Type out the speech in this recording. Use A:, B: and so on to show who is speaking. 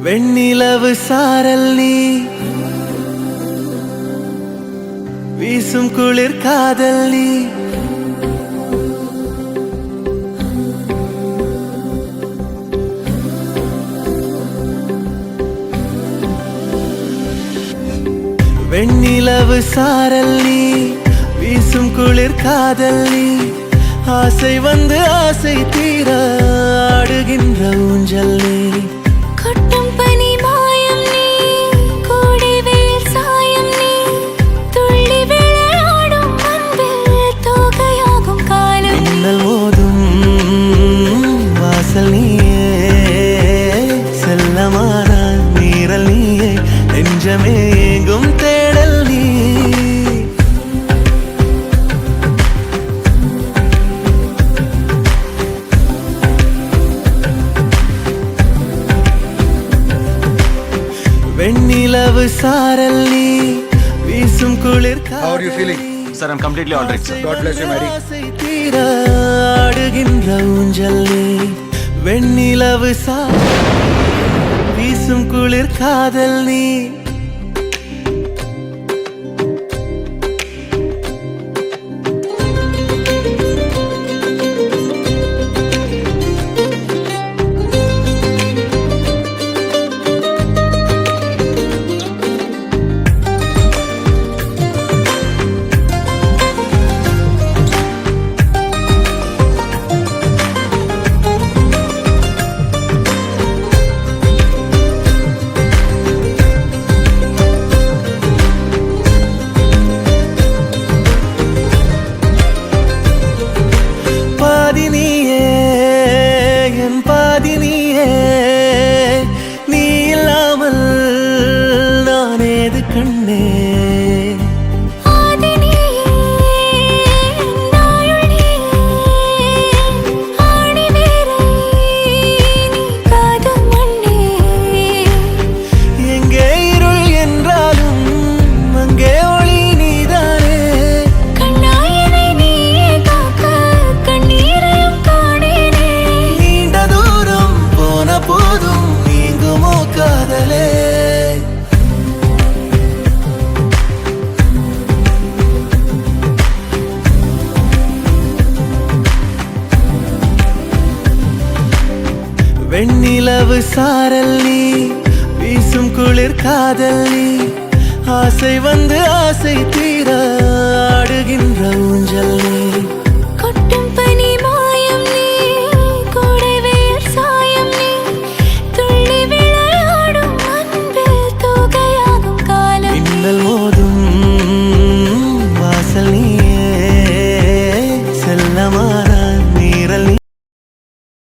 A: வெண்ணிலவு சாரல் நீ வீசும் குளிர் காதல் நீ வெண்ணிலவு சாரல் நீ வீசும் குளிர் காதல் நீ ஆசை வந்து ஆசை தீர ஆடுகின்ற ஊஞ்சல் நீ
B: கொட்டும் பனி மாயம் நீ கோடை வெயில் சாயம் நீ துள்ளி விளையாடும் அன்பில் தோகையாகும் காலம்
A: மின்னல் மோதும் வாசல் நீயே செல்லமான நீரல் நீயே நெஞ்சமே எங்கும் தேடல் நீ வெண்ணிலவு சாரல் நீ வீசும் குளிர்
C: How are you feeling?
D: Sir, I'm completely all right, sir.
C: God bless you, Mary.
A: ஆசை தீர ஆடுகின்ற ஊஞ்சல் நீ வெண்ணிலவு வீசும் குளிர் காதல் நீ நீ இல்லாமல் நான் ஏது கண்ணே எங்கே இருள் என்றாலும் அங்கே ஒளி நீதானே நீண்ட தூரம் போன போதும் நீங்குமோ காதலே வெண்ணிலவு சாரல் நீ வீசும் குளிர் காதல் நீ ஆசை வந்து ஆசை தீர ஆடுகின்ற ஊஞ்சல் நீ